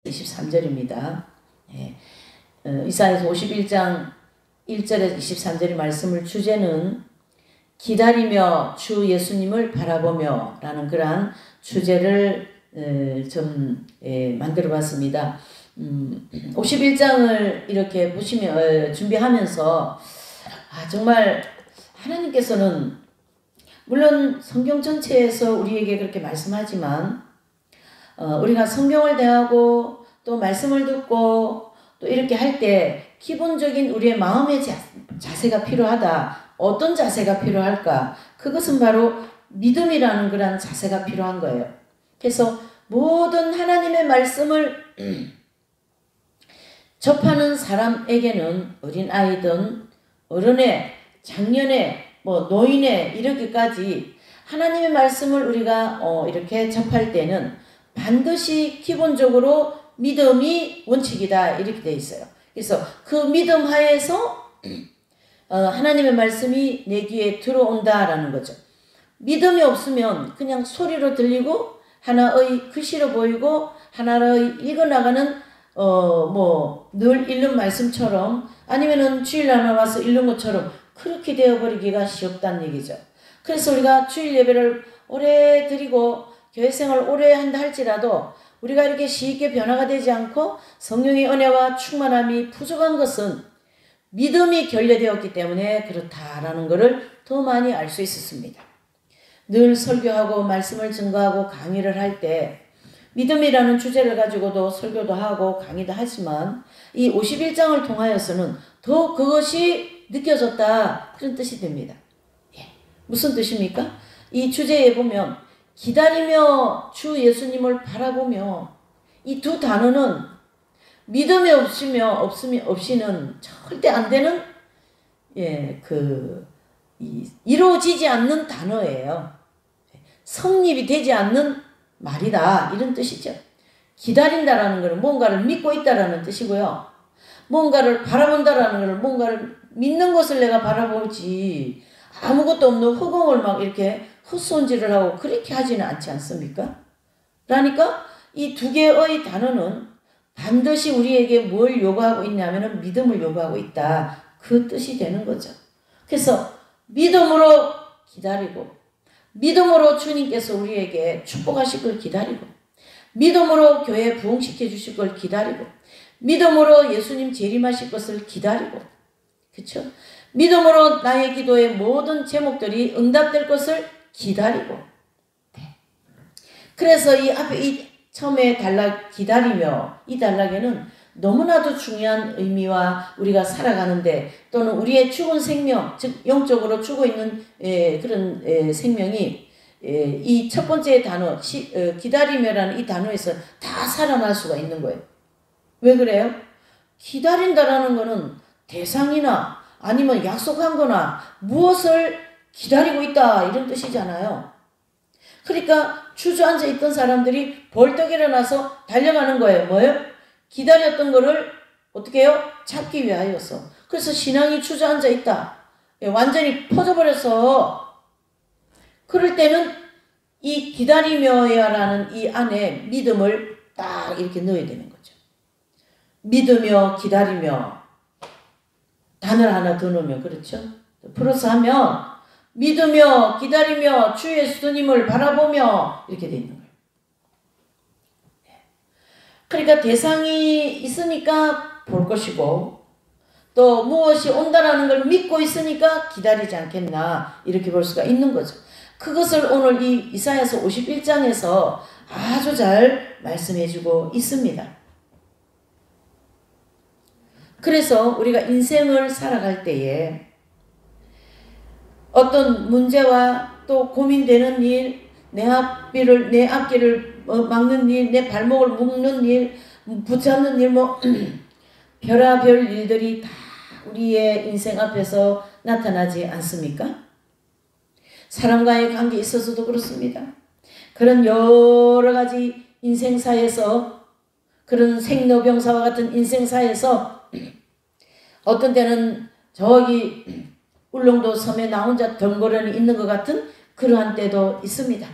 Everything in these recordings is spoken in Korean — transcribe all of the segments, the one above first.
23절입니다. 예. 이사야서 51장 1절에서 23절의 말씀을 주제는 기다리며 주 예수님을 바라보며 라는 그러한 주제를 좀 만들어 봤습니다. 51장을 이렇게 보시면 준비하면서 정말 하나님께서는 물론 성경 전체에서 우리에게 그렇게 말씀하지만 우리가 성경을 대하고 또 말씀을 듣고 또 이렇게 할 때 기본적인 우리의 마음의 자세가 필요하다. 어떤 자세가 필요할까? 그것은 바로 믿음이라는 그런 자세가 필요한 거예요. 그래서 모든 하나님의 말씀을 접하는 사람에게는 어린아이든 어른의 장년의 노인의 이르기까지 하나님의 말씀을 우리가 이렇게 접할 때는 반드시 기본적으로 믿음이 원칙이다 이렇게 돼 있어요. 그래서 그 믿음 하에서 하나님의 말씀이 내 귀에 들어온다라는 거죠. 믿음이 없으면 그냥 소리로 들리고 하나의 글씨로 보이고 하나의 읽어나가는 늘 읽는 말씀처럼 아니면은 주일날 나와서 읽는 것처럼 그렇게 되어버리기가 쉽다는 얘기죠. 그래서 우리가 주일 예배를 오래 드리고 교회 생활을 오래 한다 할지라도 우리가 이렇게 쉽게 변화가 되지 않고 성령의 은혜와 충만함이 부족한 것은 믿음이 결여되었기 때문에 그렇다라는 것을 더 많이 알 수 있었습니다. 늘 설교하고 말씀을 증거하고 강의를 할 때 믿음이라는 주제를 가지고도 설교도 하고 강의도 하지만 이 51장을 통하여서는 더 그것이 느껴졌다 그런 뜻이 됩니다. 무슨 뜻입니까? 이 주제에 보면 기다리며 주 예수님을 바라보며 이 두 단어는 믿음이 없이는 절대 안 되는 이루어지지 않는 단어예요. 성립이 되지 않는 말이다 이런 뜻이죠. 기다린다라는 것은 뭔가를 믿고 있다라는 뜻이고요. 뭔가를 바라본다라는 것은 뭔가를 믿는 것을 내가 바라보지 아무것도 없는 허공을 막 이렇게 헛손질을 하고 그렇게 하지는 않지 않습니까? 그러니까 이 두 개의 단어는 반드시 우리에게 뭘 요구하고 있냐면 믿음을 요구하고 있다. 그 뜻이 되는 거죠. 그래서 믿음으로 기다리고 믿음으로 주님께서 우리에게 축복하실 걸 기다리고 믿음으로 교회 부흥시켜 주실 걸 기다리고 믿음으로 예수님 재림하실 것을 기다리고 그렇죠? 믿음으로 나의 기도의 모든 제목들이 응답될 것을 기다리고 그래서 이 앞에 이 처음에 단락 기다리며 이 단락에는 너무나도 중요한 의미와 우리가 살아가는데 또는 우리의 죽은 생명 즉 영적으로 죽어 있는 그런 생명이 이 첫 번째 단어 기다리며라는 이 단어에서 다 살아날 수가 있는 거예요. 왜 그래요? 기다린다라는 거는 대상이나 아니면 약속한 거나 무엇을 기다리고 있다 이런 뜻이잖아요. 그러니까 주저앉아 있던 사람들이 벌떡 일어나서 달려가는 거예요. 뭐예요? 기다렸던 거를 어떻게 해요? 찾기 위하여서. 그래서 신앙이 주저앉아 있다. 완전히 퍼져버려서 그럴 때는 이 기다리며야라는 이 안에 믿음을 딱 이렇게 넣어야 되는 거죠. 믿으며 기다리며 단어를 하나 더 넣으면 그렇죠? 플러스 하면 믿으며 기다리며 주 예수님을 바라보며 이렇게 되어 있는 거예요. 그러니까 대상이 있으니까 볼 것이고 또 무엇이 온다라는 걸 믿고 있으니까 기다리지 않겠나 이렇게 볼 수가 있는 거죠. 그것을 오늘 이 이사야서 51장에서 아주 잘 말씀해 주고 있습니다. 그래서 우리가 인생을 살아갈 때에 어떤 문제와 또 고민되는 일, 내 앞길을 막는 일, 내 발목을 묶는 일, 붙잡는 일, 별의별 일들이 다 우리의 인생 앞에서 나타나지 않습니까? 사람과의 관계에 있어서도 그렇습니다. 그런 여러 가지 인생사에서 그런 생로병사와 같은 인생사에서 어떤 때는 저기 울릉도 섬에 나 혼자 덩그러니 있는 것 같은 그러한 때도 있습니다.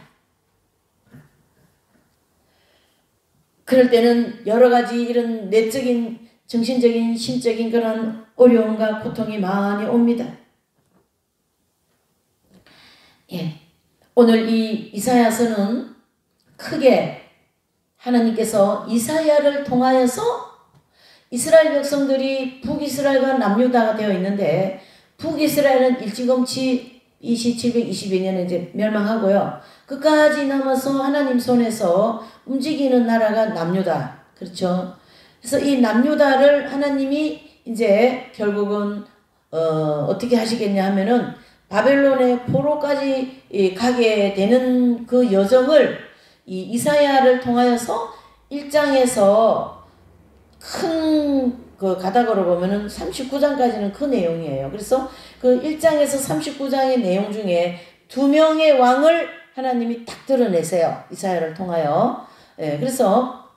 그럴 때는 여러 가지 이런 내적인, 정신적인, 심적인 그런 어려움과 고통이 많이 옵니다. 예. 오늘 이 이사야서는 크게 하나님께서 이사야를 통하여서 이스라엘 백성들이 북이스라엘과 남유다가 되어 있는데, 북이스라엘은 일찌감치 BC 722년에 이제 멸망하고요. 끝까지 남아서 하나님 손에서 움직이는 나라가 남유다. 그렇죠? 그래서 이 남유다를 하나님이 이제 결국은 어떻게 하시겠냐 하면은 바벨론의 포로까지 가게 되는 그 여정을 이 이사야를 통하여서 1장에서 큰 그 가닥으로 보면은 39장까지는 그 내용이에요. 그래서 그 1장에서 39장의 내용 중에 두 명의 왕을 하나님이 딱 드러내세요. 이사야를 통하여. 예, 그래서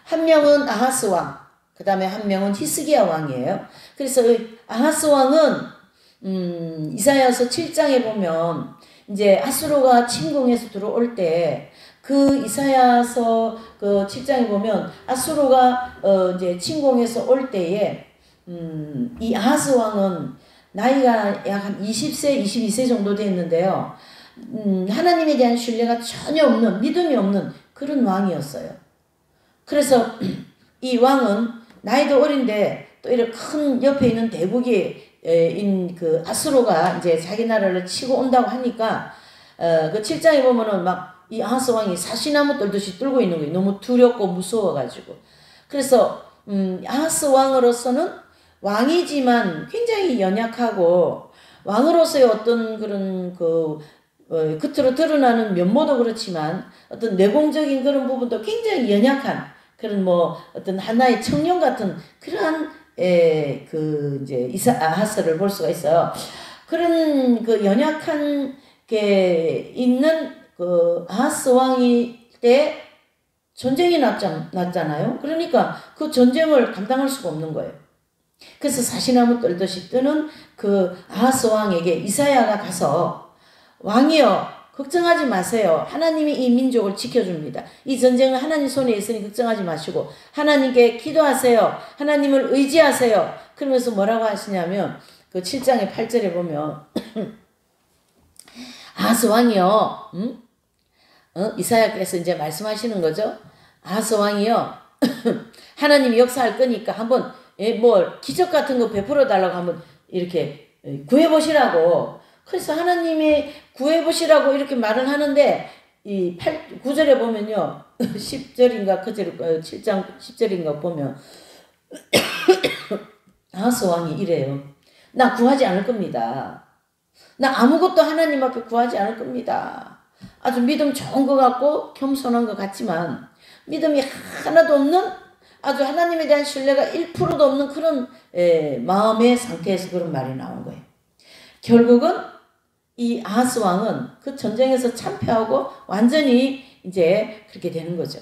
한 명은 아하스 왕, 그 다음에 한 명은 히스기야 왕이에요. 그래서 아하스 왕은 이사야서 7장에 보면 이제 아수르가 침공해서 들어올 때 그 이사야서 그 7장에 보면 아수르가 이제 침공해서 올 때에 이 아하스 왕은 나이가 약 한 20세, 22세 정도 됐는데요. 하나님에 대한 신뢰가 전혀 없는, 믿음이 없는 그런 왕이었어요. 그래서 이 왕은 나이도 어린데 또 이렇게 큰 옆에 있는 대국인 그 아수르가 이제 자기 나라를 치고 온다고 하니까 그 7장에 보면은 막 이 아하스 왕이 사시나무 떨듯이 떨고 있는 거예요. 너무 두렵고 무서워가지고. 그래서 아하스 왕으로서는 왕이지만 굉장히 연약하고, 왕으로서의 어떤 그런 겉으로 드러나는 면모도 그렇지만 어떤 내공적인 그런 부분도 굉장히 연약한 그런 어떤 하나의 청년 같은 그러한 이제 아하스를 볼 수가 있어요. 그런 그 연약한 게 있는 그 아하스 왕이 때 전쟁이 났잖아요. 그러니까 그 전쟁을 감당할 수가 없는 거예요. 그래서 사시나무 떨듯이 뜨는 그 아하스 왕에게 이사야가 가서, 왕이여 걱정하지 마세요. 하나님이 이 민족을 지켜줍니다. 이 전쟁은 하나님 손에 있으니 걱정하지 마시고 하나님께 기도하세요. 하나님을 의지하세요. 그러면서 뭐라고 하시냐면 그 7장의 8절에 보면 아하스 왕이요, 이사야께서 이제 말씀하시는 거죠. 아하스 왕이요, 하나님이 역사할 거니까 한번 기적 같은 거 베풀어 달라고 한번 이렇게 구해보시라고. 그래서 하나님이 구해보시라고 이렇게 말을 하는데, 이 9절에 보면요, 10절인가 7장 10절인가 보면 아하스 왕이 이래요. 나 구하지 않을 겁니다. 나 아무것도 하나님 앞에 구하지 않을 겁니다. 아주 믿음 좋은 것 같고 겸손한 것 같지만 믿음이 하나도 없는, 아주 하나님에 대한 신뢰가 1%도 없는 그런 마음의 상태에서 그런 말이 나온 거예요. 결국은 이 아하스 왕은 그 전쟁에서 참패하고 완전히 이제 그렇게 되는 거죠.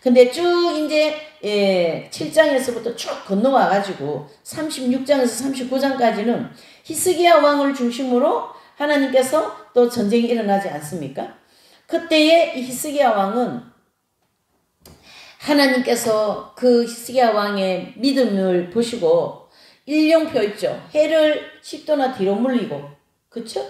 근데 쭉 이제 7장에서부터 쭉 건너와 가지고 36장에서 39장까지는 히스기야 왕을 중심으로 하나님께서 또 전쟁이 일어나지 않습니까? 그때의 이 히스기야 왕은 하나님께서 그 히스기야 왕의 믿음을 보시고 일령표 있죠. 해를 10도나 뒤로 물리고, 그렇죠?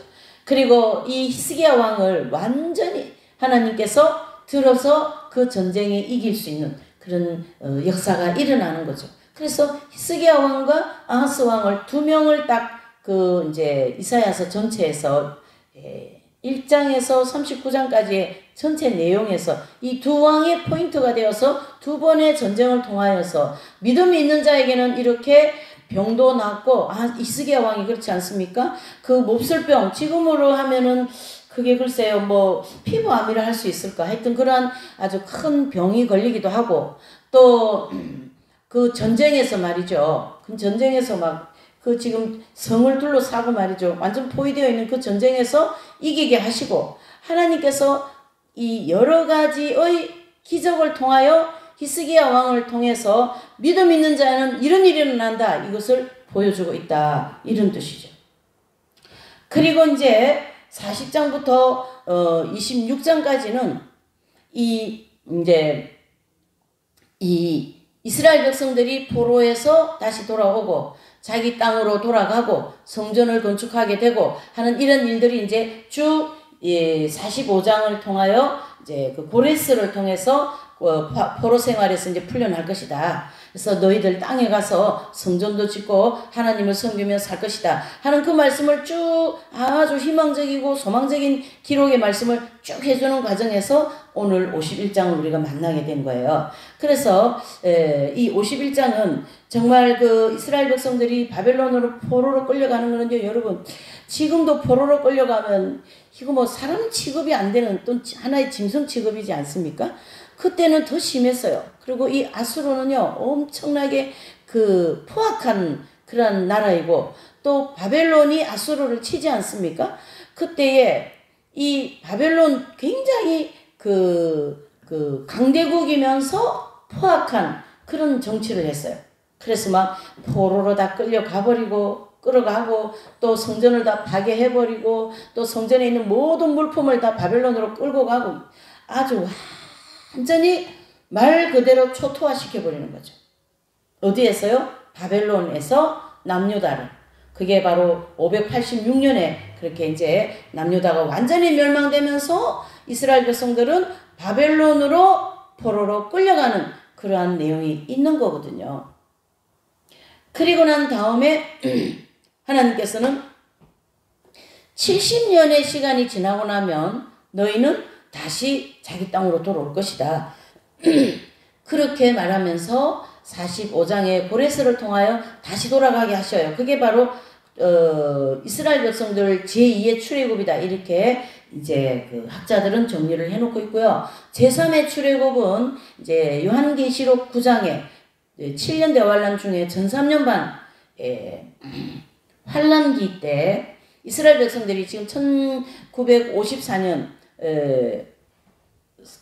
그리고 이 히스기야 왕을 완전히 하나님께서 들어서 그 전쟁에 이길 수 있는 그런 역사가 일어나는 거죠. 그래서 히스기야 왕과 아하스 왕을 두 명을 딱 그 이제 이사야서 전체에서 1장에서 39장까지의 전체 내용에서 이 두 왕의 포인트가 되어서 두 번의 전쟁을 통하여서 믿음이 있는 자에게는 이렇게 병도 낫고, 히스기야 왕이 그렇지 않습니까? 그 몹쓸병, 지금으로 하면은 그게 글쎄요, 피부암이라 할 수 있을까? 하여튼 그러한 아주 큰 병이 걸리기도 하고, 또 그 전쟁에서 말이죠. 그 전쟁에서 그 지금 성을 둘러싸고 말이죠. 완전 포위되어 있는 그 전쟁에서 이기게 하시고, 하나님께서 이 여러 가지의 기적을 통하여 히스기야 왕을 통해서 믿음 있는 자는 이런 일이 일어난다, 이것을 보여주고 있다, 이런 뜻이죠. 그리고 이제 40장부터 26장까지는 이 이제 이 이스라엘 백성들이 포로에서 다시 돌아오고 자기 땅으로 돌아가고 성전을 건축하게 되고 하는 이런 일들이 이제 쭉 45장을 통하여 이제 그 고레스를 통해서 포로 생활에서 이제 풀려날 것이다. 그래서 너희들 땅에 가서 성전도 짓고 하나님을 섬기며 살 것이다 하는 그 말씀을 쭉 아주 희망적이고 소망적인 기록의 말씀을 쭉 해주는 과정에서 오늘 51장을 우리가 만나게 된 거예요. 그래서 이 51장은 정말 그 이스라엘 백성들이 바벨론으로 포로로 끌려가는 거는요, 여러분 지금도 포로로 끌려가면 이거 뭐 사람 취급이 안 되는 또 하나의 짐승 취급이지 않습니까? 그때는 더 심했어요. 그리고 이 아수르는요, 엄청나게 그 포악한 그런 나라이고, 또 바벨론이 아수르를 치지 않습니까? 그때에 이 바벨론 굉장히 그 강대국이면서 포악한 그런 정치를 했어요. 그래서 막 포로로 다 끌려가버리고, 끌어가고, 또 성전을 다 파괴해버리고, 또 성전에 있는 모든 물품을 다 바벨론으로 끌고 가고, 아주 완전히 말 그대로 초토화시켜버리는 거죠. 어디에서요? 바벨론에서 남유다를. 그게 바로 586년에 그렇게 이제 남유다가 완전히 멸망되면서 이스라엘 백성들은 바벨론으로 포로로 끌려가는 그러한 내용이 있는 거거든요. 그리고 난 다음에 하나님께서는 70년의 시간이 지나고 나면 너희는 다시 자기 땅으로 돌아올 것이다. 그렇게 말하면서 45장의 고레스를 통하여 다시 돌아가게 하셔요. 그게 바로 이스라엘 백성들 제2의 출애굽이다. 이렇게 이제 그 학자들은 정리를 해놓고 있고요. 제3의 출애굽은 이제 요한계시록 9장에 7년 대환란 중에 전 3년 반 환란기 때 이스라엘 백성들이 지금 1954년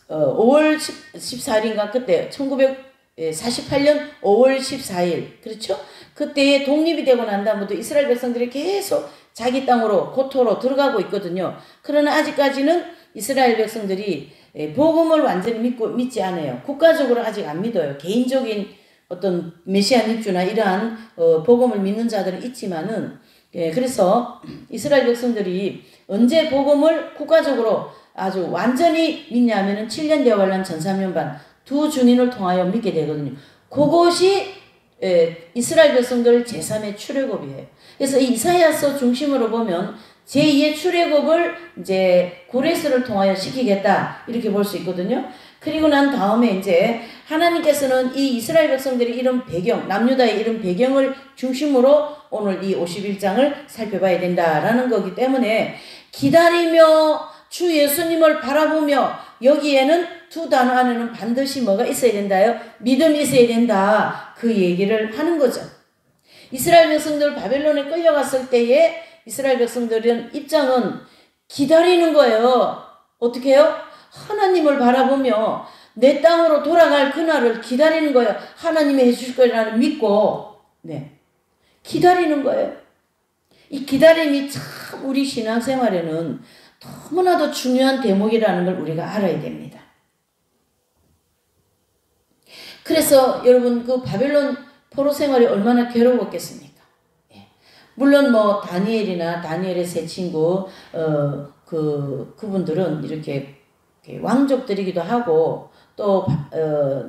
5월 14일인가 그때 1948년 5월 14일 그렇죠? 그때에 독립이 되고 난 다음부터 이스라엘 백성들이 계속 자기 땅으로 고토로 들어가고 있거든요. 그러나 아직까지는 이스라엘 백성들이 복음을 완전히 믿지 않아요. 국가적으로 아직 안 믿어요. 개인적인 어떤 메시아 입주나 이러한 복음을 믿는 자들은 있지만은 그래서 이스라엘 백성들이 언제 복음을 국가적으로 아주 완전히 믿냐면은 7년 대환란 전 3년 반 두 증인을 통하여 믿게 되거든요. 그것이 이스라엘 백성들 제3의 출애굽이에요. 그래서 이 이사야서 중심으로 보면 제2의 출애굽을 이제 고레스를 통하여 시키겠다 이렇게 볼 수 있거든요. 그리고 난 다음에 이제 하나님께서는 이 이스라엘 백성들이 이런 배경, 남유다의 이런 배경을 중심으로 오늘 이 51장을 살펴봐야 된다라는 거기 때문에 기다리며 주 예수님을 바라보며 여기에는 두 단어 안에는 반드시 뭐가 있어야 된다요? 믿음이 있어야 된다. 그 얘기를 하는 거죠. 이스라엘 백성들 바벨론에 끌려갔을 때에 이스라엘 백성들은 입장은 기다리는 거예요. 어떻게 해요? 하나님을 바라보며 내 땅으로 돌아갈 그날을 기다리는 거예요. 하나님이 해주실 거라는 믿고 기다리는 거예요. 이 기다림이 참 우리 신앙생활에는 너무나도 중요한 대목이라는 걸 우리가 알아야 됩니다. 그래서 여러분 그 바벨론 포로 생활이 얼마나 괴로웠겠습니까? 물론 뭐 다니엘이나 다니엘의 세 친구 그분들은 이렇게 왕족들이기도 하고 또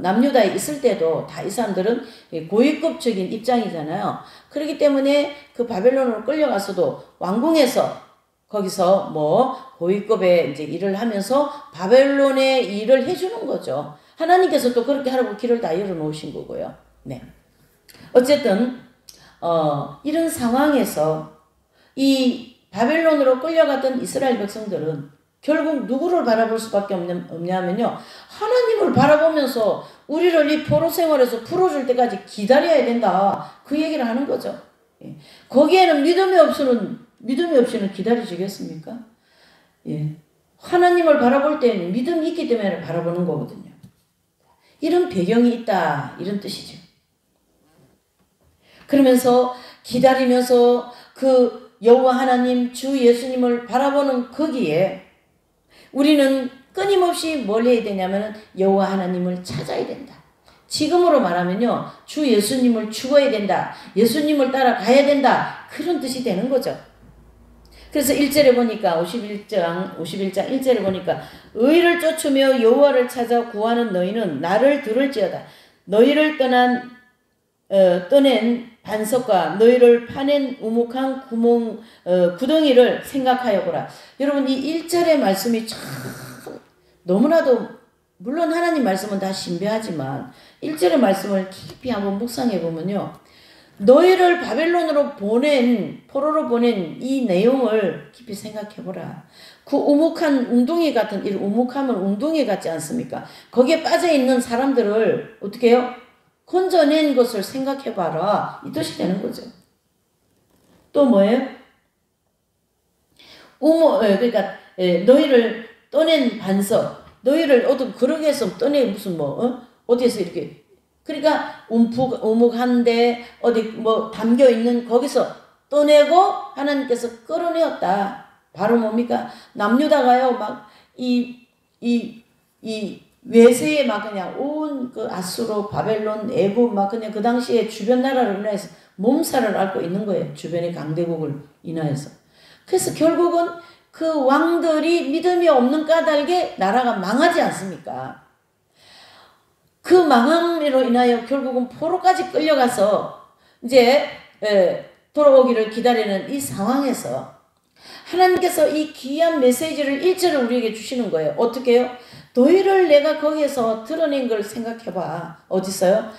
남유다에 있을 때도 다 이 사람들은 고위급적인 입장이잖아요. 그렇기 때문에 그 바벨론으로 끌려가서도 왕궁에서 거기서 뭐 고위급의 이제 일을 하면서 바벨론의 일을 해주는 거죠. 하나님께서 또 그렇게 하라고 길을 다 열어놓으신 거고요. 어쨌든 이런 상황에서 이 바벨론으로 끌려갔던 이스라엘 백성들은 결국 누구를 바라볼 수밖에 없냐면요. 하나님을 바라보면서 우리를 이 포로 생활에서 풀어줄 때까지 기다려야 된다. 그 얘기를 하는 거죠. 거기에는 믿음이 없이는 기다려지겠습니까? 하나님을 바라볼 때는 믿음이 있기 때문에 바라보는 거거든요. 이런 배경이 있다. 이런 뜻이죠. 그러면서 기다리면서 그 여호와 하나님 주 예수님을 바라보는 거기에 우리는 끊임없이 뭘 해야 되냐면 여호와 하나님을 찾아야 된다. 지금으로 말하면요. 주 예수님을 죽어야 된다. 예수님을 따라가야 된다. 그런 뜻이 되는 거죠. 그래서 1절에 보니까 51장 1절에 보니까 의를 쫓으며 여호와를 찾아 구하는 너희는 나를 들을지어다. 너희를 떠낸 반석과 너희를 파낸 우묵한 구덩이를 생각하여 보라. 여러분 이 1절의 말씀이 참 너무나도 물론 하나님 말씀은 다 신비하지만 1절의 말씀을 깊이 한번 묵상해 보면요. 너희를 바벨론으로 포로로 보낸 이 내용을 깊이 생각해 보라. 그 우묵한 웅둥이 같은, 이 우묵하면 웅둥이 같지 않습니까? 거기에 빠져 있는 사람들을 어떻게 해요? 건져낸 것을 생각해 봐라. 이 뜻이 되는 거죠. 또 뭐예요? 그러니까 너희를 떠낸 반석, 너희를 어떤 그릇에서 떠내 무슨 어디에서 이렇게 그러니까 우묵한데 어디 담겨 있는 거기서 떠내고 하나님께서 끌어내었다. 바로 뭡니까? 남유다가요 막 이 외세에 막 그냥 온 그 아수르, 바벨론, 애굽 막 그냥 그 당시에 주변 나라를 인하여서 몸살을 앓고 있는 거예요. 주변의 강대국을 인하여서. 그래서 결국은 그 왕들이 믿음이 없는 까닭에 나라가 망하지 않습니까? 그 망함으로 인하여 결국은 포로까지 끌려가서 이제 돌아오기를 기다리는 이 상황에서 하나님께서 이 귀한 메시지를 1절을 우리에게 주시는 거예요. 어떻게 해요? 너희를 내가 거기에서 드러낸 걸 생각해봐. 어디서요?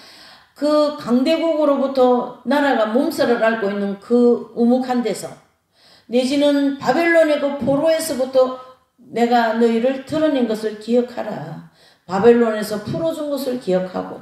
그 강대국으로부터 나라가 몸살을 앓고 있는 그 우묵한 데서 내지는 바벨론의 그 포로에서부터 내가 너희를 드러낸 것을 기억하라. 바벨론에서 풀어준 것을 기억하고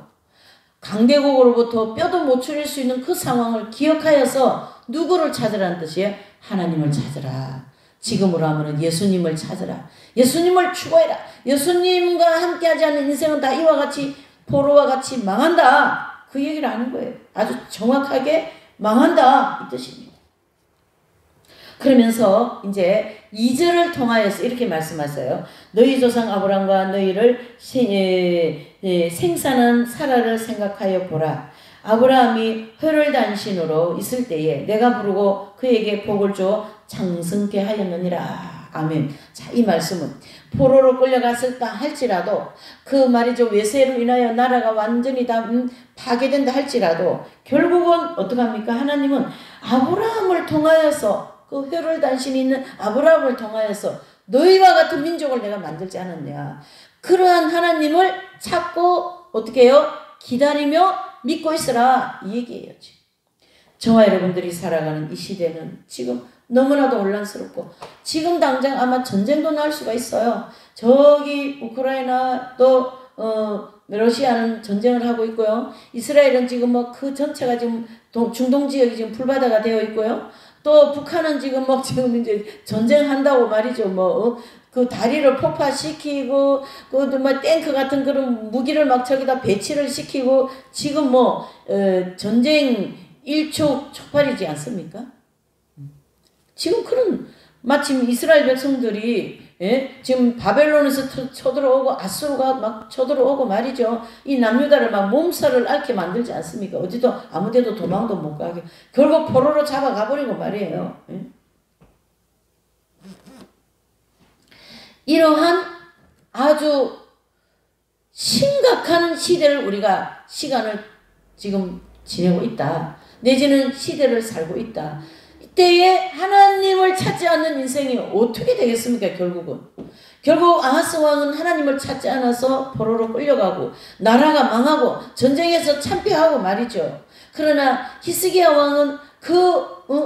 강대국으로부터 뼈도 못 추릴 수 있는 그 상황을 기억하여서 누구를 찾으라는 뜻이에요? 하나님을 찾으라. 지금으로 하면 예수님을 찾으라. 예수님을 추구해라. 예수님과 함께하지 않는 인생은 다 이와 같이 포로와 같이 망한다. 그 얘기를 하는 거예요. 아주 정확하게 망한다. 이 뜻입니다. 그러면서 이제 2절을 통하여서 이렇게 말씀하세요. 너희 조상 아브람과 너희를 생산한 사라를 생각하여 보라. 아브라함이 혈혈단신으로 있을 때에 내가 부르고 그에게 복을 주어 장성케 하였느니라. 아멘. 자, 이 말씀은 포로로 끌려갔을까 할지라도 그 말이죠. 외세로 인하여 나라가 완전히 다 파괴된다 할지라도 결국은 어떡합니까? 하나님은 아브라함을 통하여서 그 혈혈단신이 있는 아브라함을 통하여서 너희와 같은 민족을 내가 만들지 않았냐. 그러한 하나님을 찾고 어떻게 해요? 기다리며 믿고 있으라. 이 얘기예요. 저와 여러분들이 살아가는 이 시대는 지금 너무나도 혼란스럽고 지금 당장 아마 전쟁도 날 수가 있어요. 저기 우크라이나 또 러시아는 전쟁을 하고 있고요. 이스라엘은 지금 그 전체가 지금 중동 지역이 지금 불바다가 되어 있고요. 또 북한은 지금 지금 이제 전쟁한다고 말이죠. 그 다리를 폭파시키고 그 탱크 같은 그런 무기를 막 저기다 배치를 시키고 지금 전쟁 일촉즉발이지 않습니까? 지금 그런 마침 이스라엘 백성들이 지금 바벨론에서 쳐들어오고 아수르가 막 쳐들어오고 말이죠. 이 남유다를 막 몸살을 앓게 만들지 않습니까? 어디도 아무데도 도망도 못 가게 결국 포로로 잡아가버리고 말이에요. 이러한 아주 심각한 시대를 우리가 시간을 지금 지내고 있다. 내지는 시대를 살고 있다. 이때에 하나님을 찾지 않는 인생이 어떻게 되겠습니까? 결국 아하스 왕은 하나님을 찾지 않아서 포로로 끌려가고 나라가 망하고 전쟁에서 참패하고 말이죠. 그러나 히스기야 왕은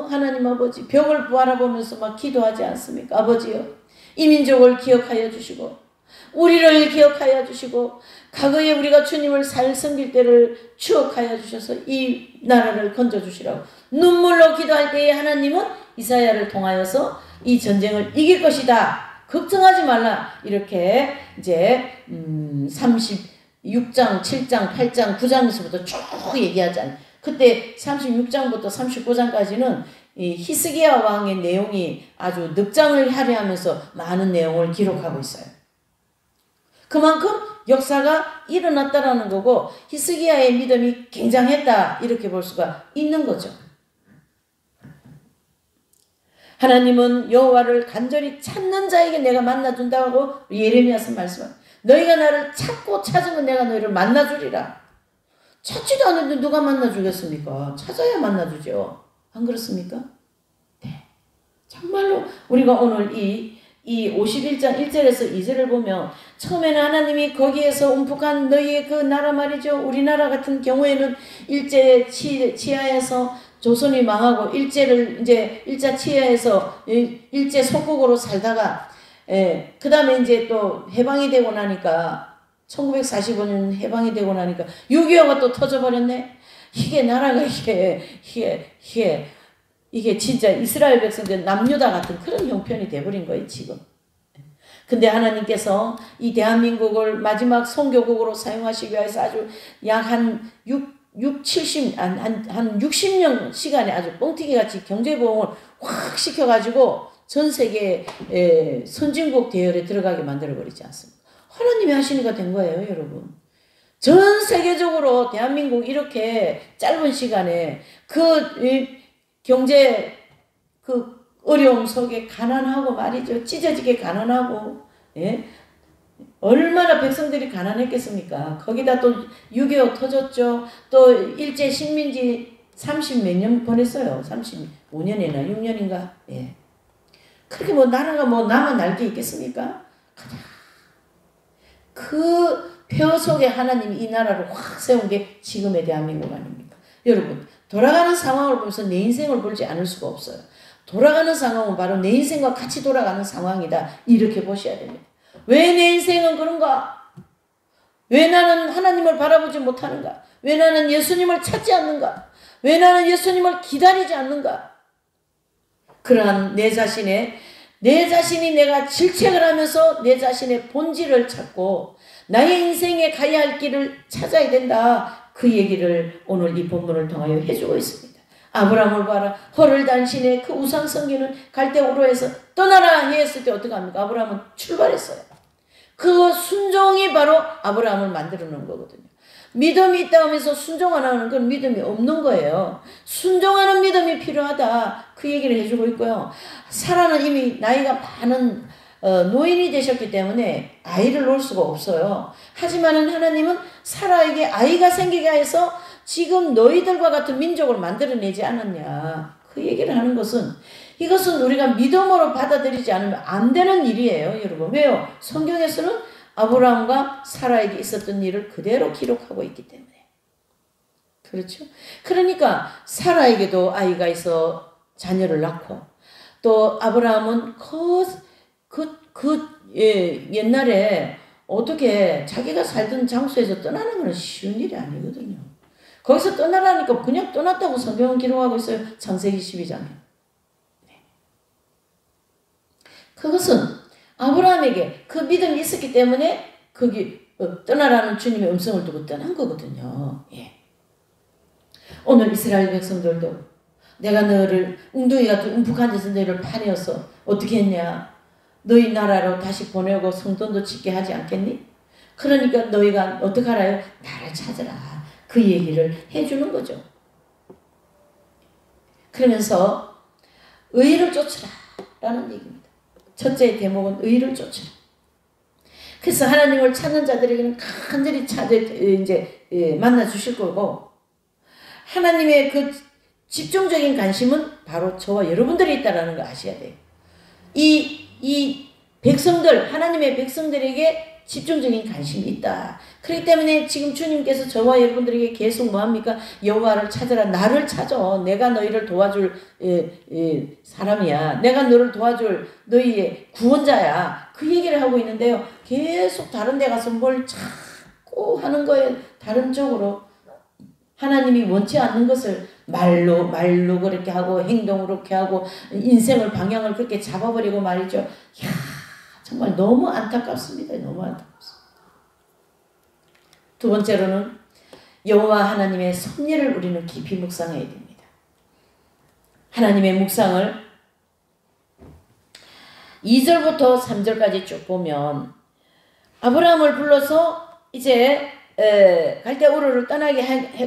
하나님 아버지 벽을 바라보면서 막 기도하지 않습니까? 아버지요, 이 민족을 기억하여 주시고 우리를 기억하여 주시고 과거에 우리가 주님을 잘 섬길 때를 추억하여 주셔서 이 나라를 건져주시라고 눈물로 기도할 때에 하나님은 이사야를 통하여서 이 전쟁을 이길 것이다. 걱정하지 말라. 이렇게 이제 36장, 7장, 8장, 9장에서부터 쭉 얘기하지 않아요. 그때 36장부터 39장까지는 이 히스기야 왕의 내용이 아주 늑장을 할애하면서 많은 내용을 기록하고 있어요. 그만큼 역사가 일어났다라는 거고 히스기야의 믿음이 굉장했다 이렇게 볼 수가 있는 거죠. 하나님은 여호와를 간절히 찾는 자에게 내가 만나준다고 예레미야서 말씀합니다. 너희가 나를 찾고 찾으면 내가 너희를 만나주리라. 찾지도 않는데 누가 만나주겠습니까? 찾아야 만나주죠. 안 그렇습니까? 네. 정말로 우리가 오늘 이 51장 1절에서 2절을 보면 처음에는 하나님이 거기에서 움푹한 너희의 그 나라 말이죠. 우리나라 같은 경우에는 일제 치하에서 조선이 망하고 일자 치하에서 일제 속국으로 살다가 그 다음에 이제 또 해방이 되고 나니까 1945년 해방이 되고 나니까 6.25가 또 터져버렸네. 이게 나라가 이게 진짜 이스라엘 백성들 남유다 같은 그런 형편이 돼버린 거예요 지금. 근데 하나님께서 이 대한민국을 마지막 선교국으로 사용하시기 위해서 아주 약 한 60년 시간에 아주 뻥튀기 같이 경제보험을 확 시켜가지고 전 세계 선진국 대열에 들어가게 만들어버리지 않습니까? 하나님이 하시니까 된 거예요 여러분. 전 세계적으로 대한민국 이렇게 짧은 시간에 그 경제 그 어려움 속에 가난하고 말이죠. 찢어지게 가난하고 얼마나 백성들이 가난했겠습니까? 거기다 또 6.25 터졌죠. 또 일제 식민지 30 몇 년 보냈어요. 35년이나 6년인가. 그렇게 뭐 나라가 뭐 나만 날게 있겠습니까? 그 표 속에 하나님이 이 나라를 확 세운 게 지금의 대한민국 아닙니까? 여러분 돌아가는 상황을 보면서 내 인생을 보지 않을 수가 없어요. 돌아가는 상황은 바로 내 인생과 같이 돌아가는 상황이다. 이렇게 보셔야 됩니다. 왜 내 인생은 그런가? 왜 나는 하나님을 바라보지 못하는가? 왜 나는 예수님을 찾지 않는가? 왜 나는 예수님을 기다리지 않는가? 그러한 내 자신이 내가 질책을 하면서 내 자신의 본질을 찾고 나의 인생에 가야 할 길을 찾아야 된다. 그 얘기를 오늘 이 본문을 통하여 해주고 있습니다. 아브라함을 봐라. hor을 단신에 그 우상 섬기는 갈대우로에서 떠나라 했을 때 어떻게 합니까? 아브라함은 출발했어요. 그 순종이 바로 아브라함을 만들어 놓은 거거든요. 믿음이 있다 하면서 순종 안 하는 건 믿음이 없는 거예요. 순종하는 믿음이 필요하다. 그 얘기를 해주고 있고요. 사라는 이미 나이가 많은 노인이 되셨기 때문에 아이를 놓을 수가 없어요. 하지만은 하나님은 사라에게 아이가 생기게 해서 지금 너희들과 같은 민족을 만들어내지 않았냐. 그 얘기를 하는 것은 이것은 우리가 믿음으로 받아들이지 않으면 안 되는 일이에요. 여러분. 왜요? 성경에서는 아브라함과 사라에게 있었던 일을 그대로 기록하고 있기 때문에. 그렇죠? 그러니까 사라에게도 아이가 있어 자녀를 낳고 또 아브라함은 옛날에 어떻게 자기가 살던 장소에서 떠나는 건 쉬운 일이 아니거든요. 거기서 떠나라니까 그냥 떠났다고 성경은 기록하고 있어요. 창세기 12장에. 그것은 아브라함에게 그 믿음이 있었기 때문에 거기 떠나라는 주님의 음성을 두고 떠난 거거든요. 오늘 이스라엘 백성들도 내가 너를 웅둥이 같은 움푹한 데서 너희를 파내어서 어떻게 했냐. 너희 나라로 다시 보내고 성전도 짓게 하지 않겠니? 그러니까 너희가 어떻게 알아요? 나를 찾으라. 그 얘기를 해주는 거죠. 그러면서 의를 쫓으라 라는 얘기입니다. 첫째 대목은 의를 쫓으라. 그래서 하나님을 찾는 자들에게는 간절히 만나 주실 거고 하나님의 그 집중적인 관심은 바로 저와 여러분들이 있다라는 거 아셔야 돼요. 이 백성들, 하나님의 백성들에게 집중적인 관심이 있다. 그렇기 때문에 지금 주님께서 저와 여러분들에게 계속 뭐합니까? 여호와를 찾으라. 나를 찾아. 내가 너희를 도와줄 사람이야. 내가 너를 도와줄 너희의 구원자야. 그 얘기를 하고 있는데요. 계속 다른 데 가서 뭘 자꾸 하는 거예요. 다른 쪽으로. 하나님이 원치 않는 것을 말로 그렇게 하고 행동으로 그렇게 하고 인생을 방향을 그렇게 잡아버리고 말이죠. 이야, 정말 너무 안타깝습니다. 너무 안타깝습니다. 두 번째로는 여호와 하나님의 섭리를 우리는 깊이 묵상해야 됩니다. 하나님의 묵상을 2절부터 3절까지 쭉 보면 아브라함을 불러서 이제 갈대 우르를 떠나게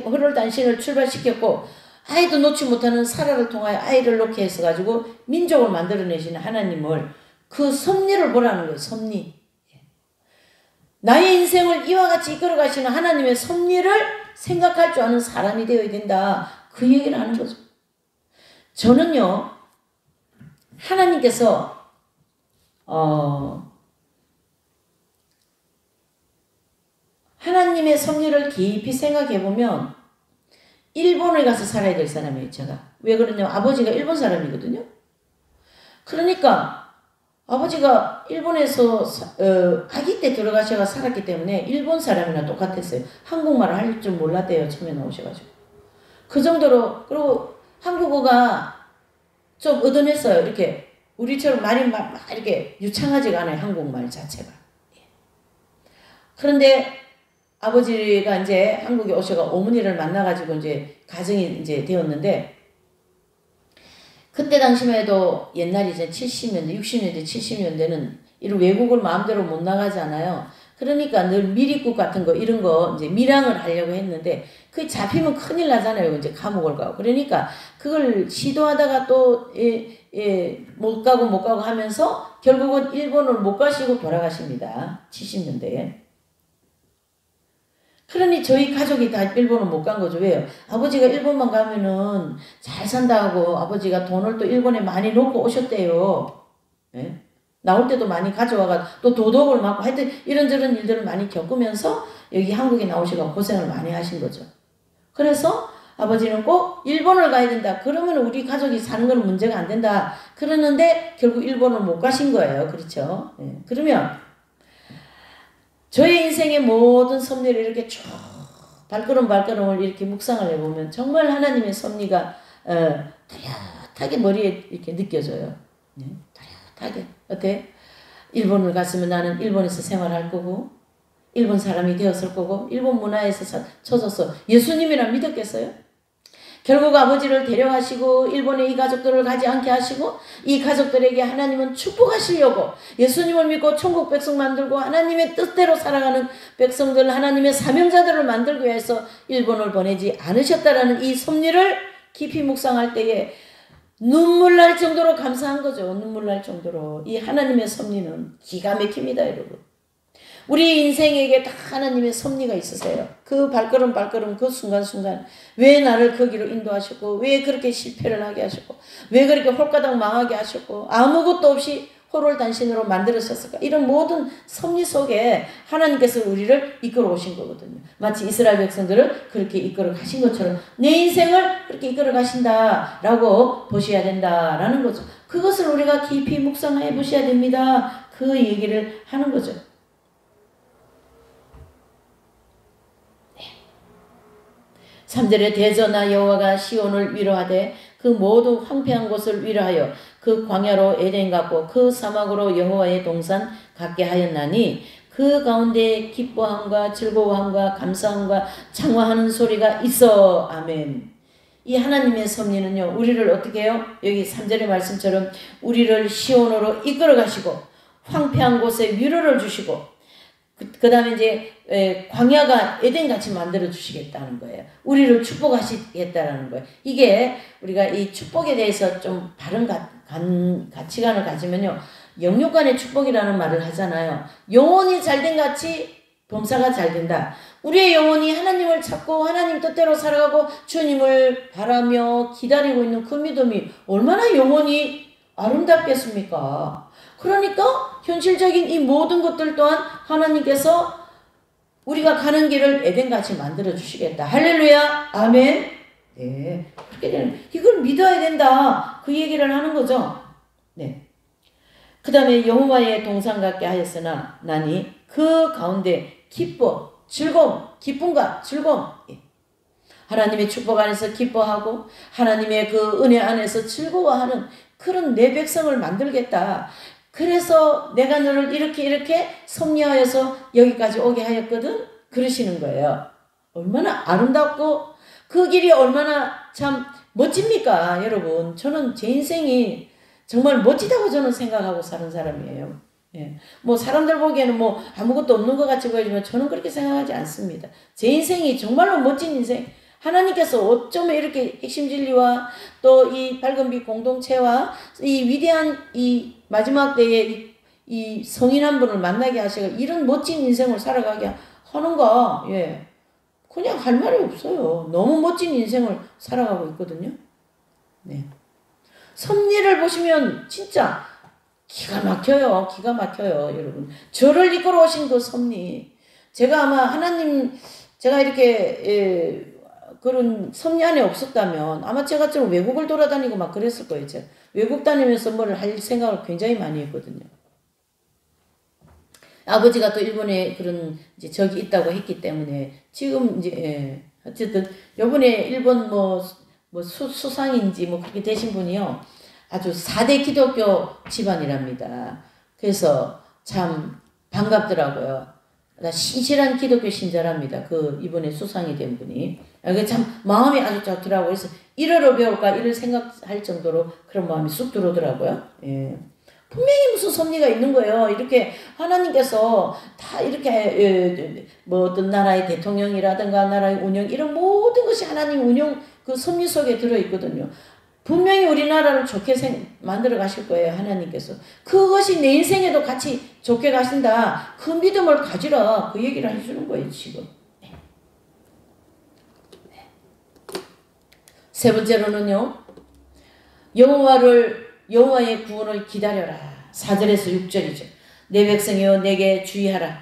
호를 단신을 출발시켰고 아이도 놓지 못하는 사라를 통하여 아이를 놓게 해서 가지고 민족을 만들어내시는 하나님을 그 섭리를 보라는 거예요. 섭리. 나의 인생을 이와 같이 이끌어 가시는 하나님의 섭리를 생각할 줄 아는 사람이 되어야 된다. 그 얘기를 하는 거죠. 저는요, 하나님께서 하나님의 섭리를 깊이 생각해 보면 일본에 가서 살아야 될 사람이에요. 제가 왜 그러냐면 아버지가 일본 사람이거든요. 그러니까 아버지가 일본에서 아기 때 들어가셔서 살았기 때문에 일본 사람이나 똑같았어요. 한국말을 할 줄 몰랐대요. 처음에 나오셔가지고. 그 정도로. 그리고 한국어가 좀 의존했어요. 이렇게 우리처럼 말이 막 이렇게 유창하지가 않아요. 한국말 자체가. 그런데 아버지가 이제 한국에 오셔가 어머니를 만나가지고 이제 가정이 이제 되었는데, 그때 당시만 해도 옛날에 이제 70년대, 60년대, 70년대는 이런 외국을 마음대로 못 나가잖아요. 그러니까 늘 미리국 같은 거, 이런 거 이제 밀항을 하려고 했는데, 그게 잡히면 큰일 나잖아요. 이제 감옥을 가고. 그러니까 그걸 시도하다가 또, 못 가고 하면서 결국은 일본을 못 가시고 돌아가십니다. 70년대에. 그러니 저희 가족이 다 일본을 못 간 거죠. 왜요? 아버지가 일본만 가면은 잘 산다고 아버지가 돈을 또 일본에 많이 놓고 오셨대요. 네? 나올 때도 많이 가져와가 또 도덕을 맞고 하여튼 이런저런 일들을 많이 겪으면서 여기 한국에 나오시고 고생을 많이 하신 거죠. 그래서 아버지는 꼭 일본을 가야 된다. 그러면 우리 가족이 사는 건 문제가 안 된다. 그러는데 결국 일본을 못 가신 거예요. 그렇죠? 네. 그러면 저의 인생의 모든 섭리를 이렇게 쭉 발걸음을 이렇게 묵상을 해보면 정말 하나님의 섭리가 뚜렷하게 머리에 이렇게 느껴져요. 네? 뚜렷하게. 어때? 일본을 갔으면 나는 일본에서 생활할 거고 일본 사람이 되었을 거고 일본 문화에서 쳐져서 예수님이란 믿었겠어요? 결국 아버지를 데려가시고 일본에 이 가족들을 가지 않게 하시고 이 가족들에게 하나님은 축복하시려고 예수님을 믿고 천국 백성 만들고 하나님의 뜻대로 살아가는 백성들, 하나님의 사명자들을 만들기 위해서 일본을 보내지 않으셨다라는 이 섭리를 깊이 묵상할 때에 눈물 날 정도로 감사한 거죠. 눈물 날 정도로. 이 하나님의 섭리는 기가 막힙니다, 여러분. 우리 인생에게 다 하나님의 섭리가 있으세요. 그 발걸음 그 순간순간 왜 나를 거기로 인도하셨고 왜 그렇게 실패를 하게 하셨고 왜 그렇게 홀가닥 망하게 하셨고 아무것도 없이 호롤단신으로 만들으셨을까. 이런 모든 섭리 속에 하나님께서 우리를 이끌어 오신 거거든요. 마치 이스라엘 백성들을 그렇게 이끌어 가신 것처럼 내 인생을 그렇게 이끌어 가신다라고 보셔야 된다라는 거죠. 그것을 우리가 깊이 묵상해 보셔야 됩니다. 그 얘기를 하는 거죠. 3절에 대저나 여호와가 시온을 위로하되 그 모두 황폐한 곳을 위로하여 그 광야로 에덴 같고 그 사막으로 여호와의 동산 같게 하였나니 그 가운데 기뻐함과 즐거워함과 감사함과 창화하는 소리가 있어. 아멘. 이 하나님의 섭리는요, 우리를 어떻게 해요? 여기 3절의 말씀처럼 우리를 시온으로 이끌어 가시고 황폐한 곳에 위로를 주시고 그 다음에 이제 광야가 에덴같이 만들어 주시겠다는 거예요. 우리를 축복하시겠다는 거예요. 이게 우리가 이 축복에 대해서 좀 바른 가치관을 가지면요, 영육간의 축복이라는 말을 하잖아요. 영혼이 잘된 같이 범사가 잘 된다. 우리의 영혼이 하나님을 찾고 하나님 뜻대로 살아가고 주님을 바라며 기다리고 있는 그 믿음이 얼마나 영혼이 아름답겠습니까? 그러니까 현실적인 이 모든 것들 또한 하나님께서 우리가 가는 길을 에덴같이 만들어 주시겠다. 할렐루야. 아멘. 네. 그렇게 되는, 이걸 믿어야 된다. 그 얘기를 하는 거죠. 네. 그 다음에 여호와의 동산 같게 하였으나 나니 그 가운데 기뻐, 즐거움, 기쁨과 즐거움. 하나님의 축복 안에서 기뻐하고 하나님의 그 은혜 안에서 즐거워하는 그런 내 백성을 만들겠다. 그래서 내가 너를 이렇게 섭리하여서 여기까지 오게 하였거든. 그러시는 거예요. 얼마나 아름답고 그 길이 얼마나 참 멋집니까, 여러분. 저는 제 인생이 정말 멋지다고 저는 생각하고 사는 사람이에요. 예. 뭐 사람들 보기에는 뭐 아무것도 없는 것 같이 보이지만 저는 그렇게 생각하지 않습니다. 제 인생이 정말로 멋진 인생. 하나님께서 어쩌면 이렇게 핵심 진리와 또 이 밝은빛 공동체와 이 위대한 이 마지막 때에 이 성인 한 분을 만나게 하시고 이런 멋진 인생을 살아가게 하는가? 예. 그냥 할 말이 없어요. 너무 멋진 인생을 살아가고 있거든요. 네. 섭리를 보시면 진짜 기가 막혀요. 기가 막혀요, 여러분. 저를 이끌어 오신 그 섭리. 제가 아마 하나님, 제가 이렇게, 그런 섭리 안에 없었다면 아마 제가 좀 외국을 돌아다니고 막 그랬을 거예요. 제가 외국 다니면서 뭐를 할 생각을 굉장히 많이 했거든요. 아버지가 또 일본에 그런 이제 적이 있다고 했기 때문에 지금 이제, 어쨌든 요번에 일본 수상인지 뭐 그렇게 되신 분이요. 아주 4대 기독교 집안이랍니다. 그래서 참 반갑더라고요. 나 신실한 기독교 신자랍니다. 그 이번에 수상이 된 분이. 참 마음이 아주 좋더라고요. 그래서 이러러 배울까 이럴 생각할 정도로 그런 마음이 쑥 들어오더라고요. 예. 분명히 무슨 섭리가 있는 거예요. 이렇게 하나님께서 다 이렇게 뭐 어떤 나라의 대통령이라든가 나라의 운영 이런 모든 것이 하나님 운영 그 섭리 속에 들어있거든요. 분명히 우리나라를 좋게 만들어 가실 거예요. 하나님께서. 그것이 내 인생에도 같이 좋게 가신다. 그 믿음을 가지라. 그 얘기를 해주는 거예요. 지금. 네. 세 번째로는요. 여호와의 구원을 기다려라. 4절에서 6절이죠. 내 백성이여 내게 주의하라.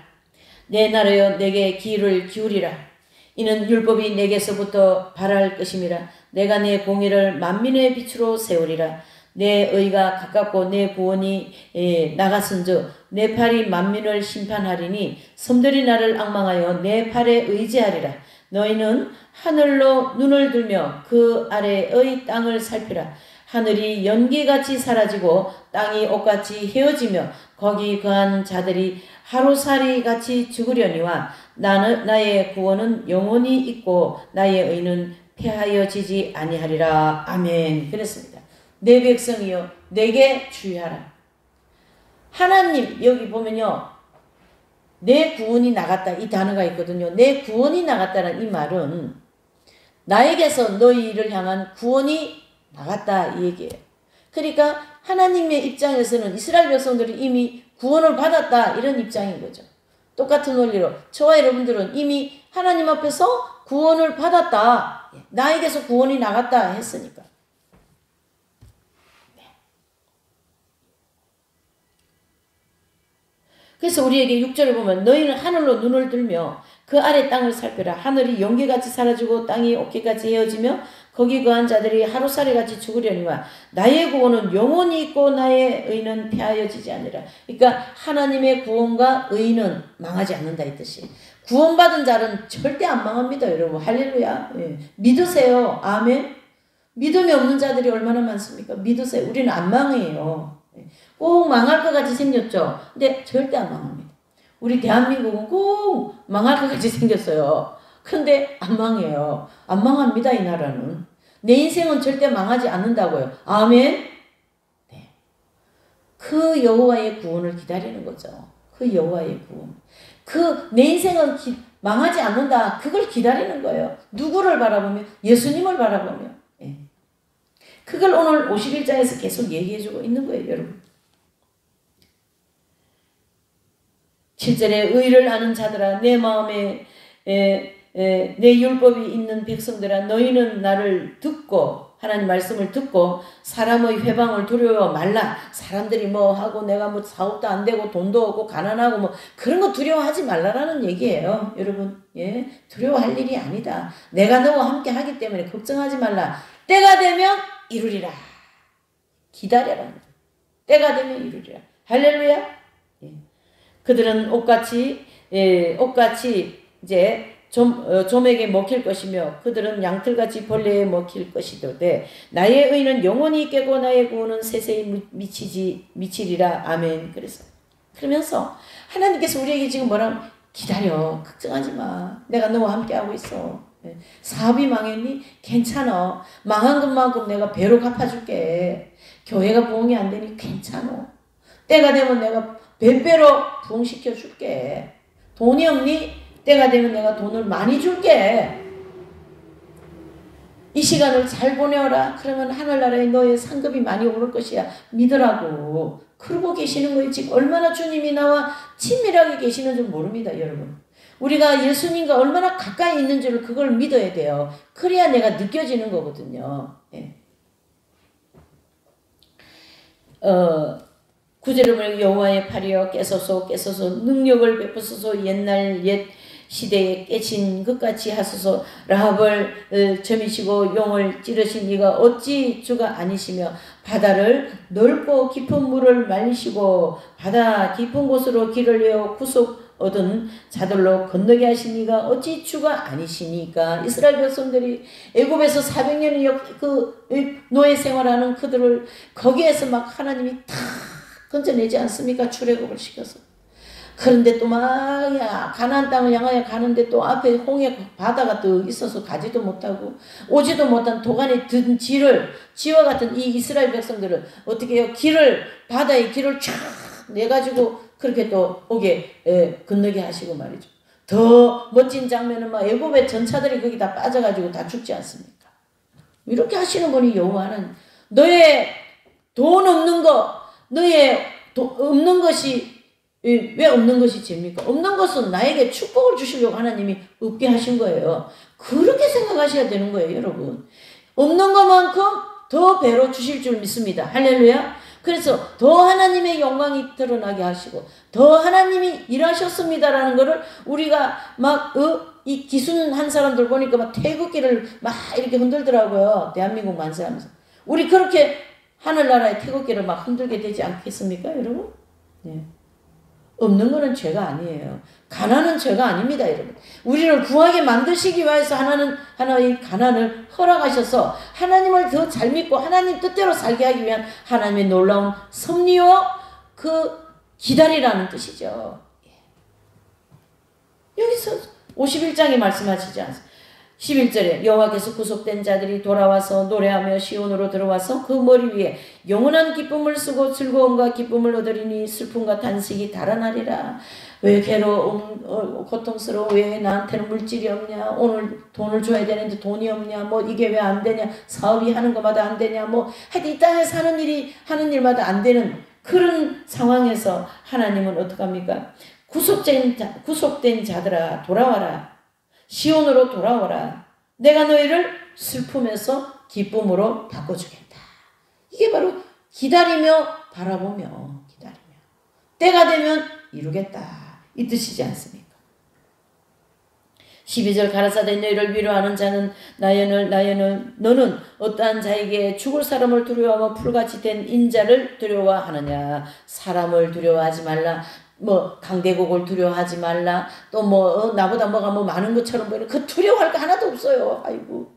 내 나라여 내게 귀를 기울이라. 이는 율법이 내게서부터 발할 것임이라. 내가 내 공의를 만민의 빛으로 세우리라. 내 의가 가깝고 내 구원이 나갔은즉 내 팔이 만민을 심판하리니 섬들이 나를 앙망하여 내 팔에 의지하리라. 너희는 하늘로 눈을 들며 그 아래의 땅을 살피라. 하늘이 연기같이 사라지고 땅이 옷같이 헤어지며 거기 거한 자들이 하루살이같이 죽으려니와 나의 구원은 영원히 있고 나의 의는 폐하여지지 아니하리라. 아멘. 그랬습니다. 내 백성이여 내게 주의하라. 하나님 여기 보면요. 내 구원이 나갔다 이 단어가 있거든요. 내 구원이 나갔다는 이 말은 나에게서 너희를 향한 구원이 나갔다 이 얘기예요. 그러니까 하나님의 입장에서는 이스라엘 백성들이 이미 구원을 받았다 이런 입장인 거죠. 똑같은 원리로 저와 여러분들은 이미 하나님 앞에서 구원을 받았다. 나에게서 구원이 나갔다 했으니까. 그래서 우리에게 6절을 보면 너희는 하늘로 눈을 들며 그 아래 땅을 살펴라. 하늘이 연기같이 사라지고 땅이 옷깃같이 헤어지며 거기 거한 자들이 하루살이같이 죽으려니와 나의 구원은 영원히 있고 나의 의는 폐하여지지 않으라. 그러니까 하나님의 구원과 의는 망하지 않는다 이 뜻이. 구원받은 자는 절대 안 망합니다. 여러분 할렐루야. 예. 믿으세요. 아멘. 믿음이 없는 자들이 얼마나 많습니까? 믿으세요. 우리는 안 망해요. 꼭 망할 것 같이 생겼죠. 근데 절대 안 망합니다. 우리 대한민국은 꼭 망할 것 같이 생겼어요. 근데 안 망해요. 안 망합니다. 이 나라는. 내 인생은 절대 망하지 않는다고요. 아멘. 네. 그 여호와의 구원을 기다리는 거죠. 그 여호와의 구원. 내 인생은 망하지 않는다. 그걸 기다리는 거예요. 누구를 바라보며? 예수님을 바라보며. 네. 그걸 오늘 51장에서 계속 얘기해주고 있는 거예요. 여러분. 7절에 의를 아는 자들아 내 마음에 내 율법이 있는 백성들아 너희는 나를 듣고 하나님 말씀을 듣고 사람의 회방을 두려워 말라. 사람들이 뭐 하고 내가 뭐 사업도 안 되고 돈도 없고 가난하고 뭐 그런 거 두려워하지 말라라는 얘기예요. 여러분. 예. 두려워할 일이 아니다. 내가 너와 함께 하기 때문에 걱정하지 말라. 때가 되면 이루리라. 기다려라. 때가 되면 이루리라. 할렐루야. 예. 그들은 옷같이 이제 좀에게 먹힐 것이며 그들은 양털같이 벌레에 먹힐 것이도되 나의 의는 영원히 있겠고 나의 구원은 세세히 미치리라. 아멘. 그러면서 하나님께서 우리에게 지금 뭐라고 기다려. 걱정하지 마. 내가 너와 함께 하고 있어. 사업이 망했니? 괜찮아. 망한 것만큼 내가 배로 갚아줄게. 교회가 부흥이 안 되니 괜찮아. 때가 되면 내가 배배로 부흥시켜 줄게. 돈이 없니? 때가 되면 내가 돈을 많이 줄게. 이 시간을 잘 보내어라. 그러면 하늘나라에 너의 상급이 많이 오를 것이야. 믿으라고. 그러고 계시는 거예요. 지금 얼마나 주님이 나와 친밀하게 계시는 줄 모릅니다, 여러분. 우리가 예수님과 얼마나 가까이 있는 줄을 그걸 믿어야 돼요. 그래야 내가 느껴지는 거거든요. 예. 9절을 보면 여호와의 팔이여 깨소서 능력을 베푸소서 옛날 옛 시대에 깨친 것같이 하소서. 라합을 점이시고 용을 찌르신 이가 어찌 주가 아니시며 바다를 넓고 깊은 물을 말리시고 바다 깊은 곳으로 길을 내어 구속 얻은 자들로 건너게 하신 이가 어찌 주가 아니시니까. 이스라엘 백성들이 애굽에서 400년의 그 노예 생활하는 그들을 거기에서 막 하나님이 다 건져내지 않습니까? 출애굽을 시켜서. 그런데 또 막 가나안 땅을 향하여 가는데 또 앞에 홍해 바다가 또 있어서 가지도 못하고 오지도 못한 도간에 든 지와 같은 이 이스라엘 백성들은 어떻게 해요? 바다의 길을 쫙 내가지고 그렇게 또 오게 건너게 하시고 말이죠. 더 멋진 장면은 막 애굽의 전차들이 거기 다 빠져가지고 다 죽지 않습니까? 이렇게 하시는 분이 여호와는 너의 돈 없는 거, 너의 없는 것이 왜 없는 것이 죄입니까? 없는 것은 나에게 축복을 주시려고 하나님이 없게 하신 거예요. 그렇게 생각하셔야 되는 거예요, 여러분. 없는 것만큼 더 배로 주실 줄 믿습니다. 할렐루야. 그래서 더 하나님의 영광이 드러나게 하시고 더 하나님이 일하셨습니다라는 거를 우리가 막 이 기순한 사람들 보니까 막 태극기를 막 이렇게 흔들더라고요. 대한민국 만세하면서. 우리 그렇게 하늘나라의 태극기를 막 흔들게 되지 않겠습니까, 여러분? 네. 없는 거는 죄가 아니에요. 가난은 죄가 아닙니다, 여러분. 우리를 구하게 만드시기 위해서 하나의 가난을 허락하셔서 하나님을 더 잘 믿고 하나님 뜻대로 살게 하기 위한 하나님의 놀라운 섭리와 그 기다리라는 뜻이죠. 여기서 51장에 말씀하시지 않습니까? 11절에 여호와께서 구속된 자들이 돌아와서 노래하며 시온으로 들어와서 그 머리 위에 영원한 기쁨을 쓰고 즐거움과 기쁨을 얻으리니 슬픔과 탄식이 달아나리라. 왜 괴로움 고통스러워? 왜 나한테는 물질이 없냐? 오늘 돈을 줘야 되는데 돈이 없냐? 뭐 이게 왜 안 되냐? 사업이 하는 것마다 안 되냐? 뭐 하여튼 이 땅에 하는 일마다 안 되는 그런 상황에서 하나님은 어떡합니까? 구속된 자들아 돌아와라. 시온으로 돌아오라. 내가 너희를 슬픔에서 기쁨으로 바꿔주겠다. 이게 바로 기다리며 바라보며 때가 되면 이루겠다. 이 뜻이지 않습니까? 12절 가라사대 너희를 위로하는 자는 나연을 너는 어떠한 자에게 죽을 사람을 두려워하며 풀같이 된 인자를 두려워하느냐. 사람을 두려워하지 말라. 강대국을 두려워하지 말라. 또 나보다 뭐가 많은 것처럼 보이는 그 두려워할 거 하나도 없어요. 아이고.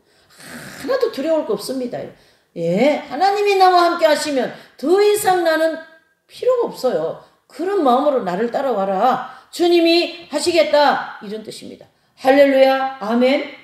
하나도 두려울 거 없습니다. 예. 하나님이 나와 함께 하시면 더 이상 나는 필요가 없어요. 그런 마음으로 나를 따라와라. 주님이 하시겠다. 이런 뜻입니다. 할렐루야. 아멘.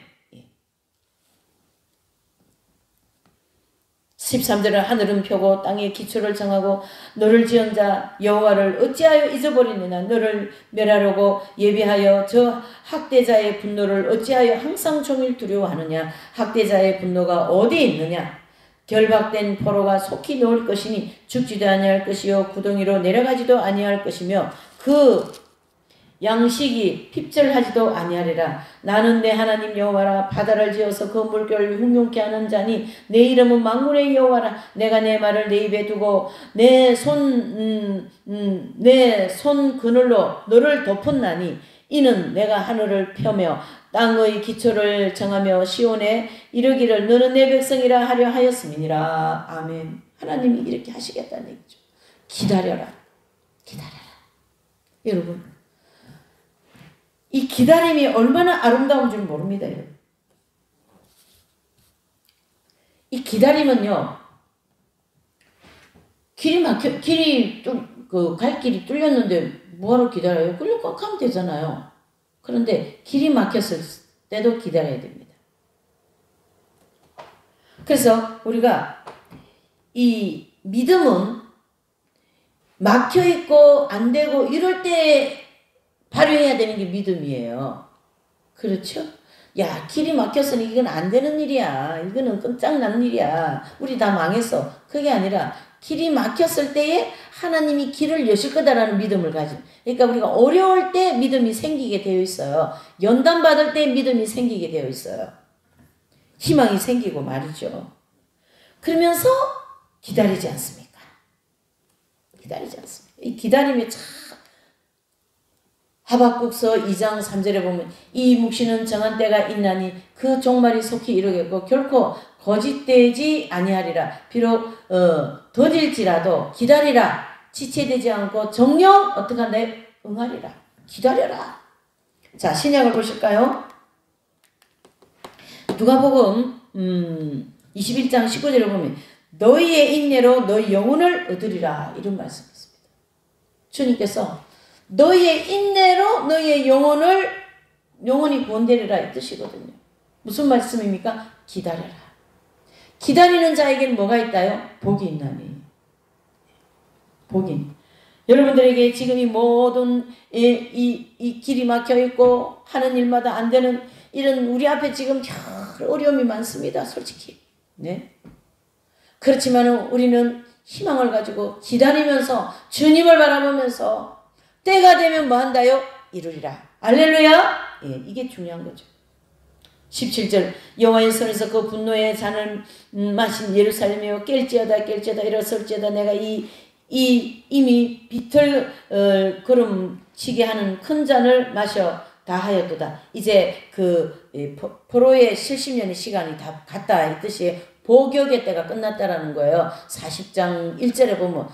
13절은 하늘은 펴고 땅에 기초를 정하고 너를 지은 자 여호와를 어찌하여 잊어버리느냐. 너를 멸하려고 예비하여 저 학대자의 분노를 어찌하여 항상 종일 두려워하느냐. 학대자의 분노가 어디 있느냐. 결박된 포로가 속히 놓을 것이니 죽지도 아니할 것이요 구덩이로 내려가지도 아니할 것이며 그 양식이 핍절하지도 아니하리라. 나는 내 하나님 여호와라. 바다를 지어서 그 물결을 흉용케 하는 자니 내 이름은 만군의 여호와라. 내가 내 말을 내 입에 두고 내 손 그늘로 너를 덮었나니 이는 내가 하늘을 펴며 땅의 기초를 정하며 시온에 이르기를 너는 내 백성이라 하려 하였음이니라. 아멘. 하나님이 이렇게 하시겠다는 얘기죠. 기다려라. 여러분, 이 기다림이 얼마나 아름다운 줄 모릅니다, 여러분. 이 기다림은요, 갈 길이 뚫렸는데 뭐하러 기다려요? 끌려 꽉 하면 되잖아요. 그런데 길이 막혔을 때도 기다려야 됩니다. 그래서 우리가 이 믿음은 막혀있고 안 되고 이럴 때 발휘해야 되는 게 믿음이에요. 그렇죠? 야, 길이 막혔으니 이건 안 되는 일이야. 이거는 끝장난 일이야. 우리 다 망했어. 그게 아니라 길이 막혔을 때에 하나님이 길을 여실 거다라는 믿음을 가진. 그러니까 우리가 어려울 때 믿음이 생기게 되어 있어요. 연단 받을 때 믿음이 생기게 되어 있어요. 희망이 생기고 말이죠. 그러면서 기다리지 않습니까? 기다리지 않습니다. 이 기다림이 참 하박국서 2장 3절에 보면 이 묵시는 정한 때가 있나니 그 종말이 속히 이르겠고 결코 거짓되지 아니하리라. 비록 더딜지라도 기다리라. 지체되지 않고 정녕 어떻게 한다? 응하리라. 기다려라. 자, 신약을 보실까요? 누가복음 21장 19절을 보면 너희의 인내로 너희 영혼을 얻으리라. 이런 말씀이 있습니다. 주님께서 너희의 인내로 너희의 영혼이 구원되리라 이 뜻이거든요. 무슨 말씀입니까? 기다려라. 기다리는 자에게는 뭐가 있다요? 복이 있나니. 복이. 여러분들에게 지금 이 모든 이 길이 막혀 있고 하는 일마다 안 되는 이런 우리 앞에 지금 어려움이 많습니다. 솔직히. 네. 그렇지만 우리는 희망을 가지고 기다리면서 주님을 바라보면서 때가 되면 뭐 한다요? 이루리라. 알렐루야. 예, 이게 중요한 거죠. 17절 여호와의 손에서 그 분노의 잔을 마신 예루살렘이여 깰지어다 일어설지어다 내가 이미 비틀 치게 하는 큰 잔을 마셔 다 하였도다. 이제 그 포로의 70년의 시간이 다 갔다 이 뜻이 보격의 때가 끝났다라는 거예요. 40장 1절에 보면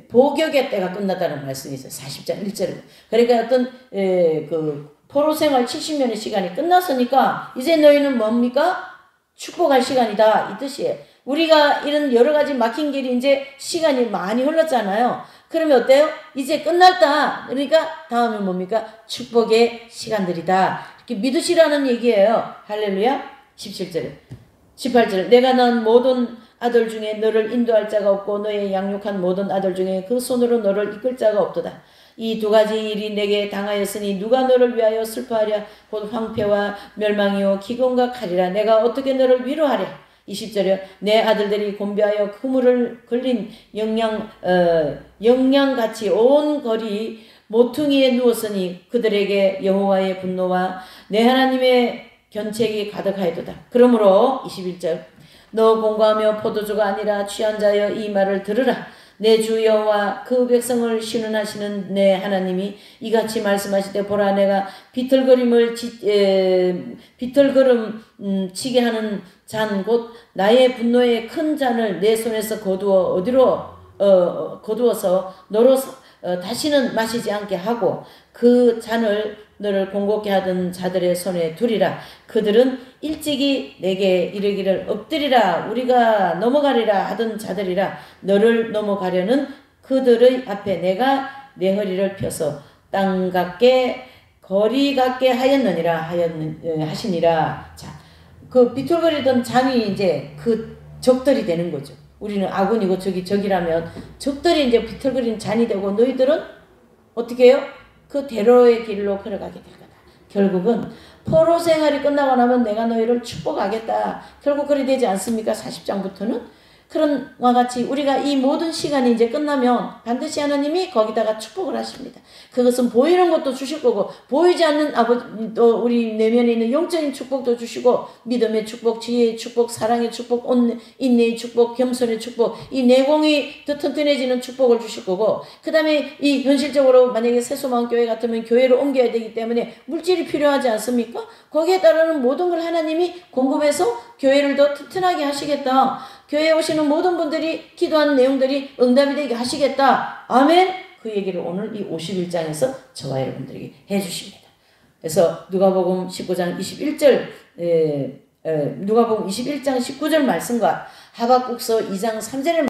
보격의 때가 끝났다는 말씀이 있어요. 40장 1절에. 그러니까 어떤 그 포로 생활 70년의 시간이 끝났으니까 이제 너희는 뭡니까? 축복할 시간이다 이 뜻이에요. 우리가 이런 여러 가지 막힌 길이 이제 시간이 많이 흘렀잖아요. 그러면 어때요? 이제 끝났다. 그러니까 다음은 뭡니까? 축복의 시간들이다. 이렇게 믿으시라는 얘기예요. 할렐루야. 17절에. 18절 내가 낳은 모든 아들 중에 너를 인도할 자가 없고 너의 양육한 모든 아들 중에 그 손으로 너를 이끌 자가 없도다. 이 두 가지 일이 내게 당하였으니 누가 너를 위하여 슬퍼하랴. 곧 황폐와 멸망이요 기근과 칼이라. 내가 어떻게 너를 위로하랴. 20절에 내 아들들이 곤비하여 그물을 걸린 영양같이 온 거리 모퉁이에 누웠으니 그들에게 여호와의 분노와 내 하나님의 견책이 가득하였도다. 그러므로 21절 너 공고하며 포도주가 아니라 취한 자여 이 말을 들으라. 내 주 여호와 그 백성을 신원하시는 내 하나님이 이같이 말씀하시되 보라 내가 비틀거림 치게 하는 잔 곧 나의 분노의 큰 잔을 내 손에서 거두어서 너로 다시는 마시지 않게 하고 그 잔을 너를 공고케 하던 자들의 손에 두리라. 그들은 일찍이 내게 이르기를 엎드리라 우리가 넘어가리라 하던 자들이라. 너를 넘어가려는 그들의 앞에 내가 내 허리를 펴서 땅 같게 거리 같게 하시니라. 자, 그 비틀거리던 잔이 이제 그 적들이 되는 거죠. 우리는 아군이고 적이라면 적들이 이제 비틀거리는 잔이 되고 너희들은 어떻게 해요? 그 대로의 길로 걸어가게 될 거다. 결국은 포로 생활이 끝나고 나면 내가 너희를 축복하겠다. 결국 그리 되지 않습니까? 40장부터는 그런 와 같이 우리가 이 모든 시간이 이제 끝나면 반드시 하나님이 거기다가 축복을 하십니다. 그것은 보이는 것도 주실 거고 보이지 않는 또 우리 내면에 있는 영적인 축복도 주시고 믿음의 축복, 지혜의 축복, 사랑의 축복, 인내의 축복, 겸손의 축복, 이 내공이 더 튼튼해지는 축복을 주실 거고 그 다음에 이 현실적으로 만약에 새소망교회 같으면 교회로 옮겨야 되기 때문에 물질이 필요하지 않습니까? 거기에 따르는 모든 걸 하나님이 공급해서 교회를 더 튼튼하게 하시겠다. 교회에 오시는 모든 분들이 기도하는 내용들이 응답이 되게 하시겠다. 아멘. 그 얘기를 오늘 이 51장에서 저와 여러분들에게 해주십니다. 그래서 누가복음 19장 21절 누가복음 21장 19절 말씀과 하박국서 2장 3절을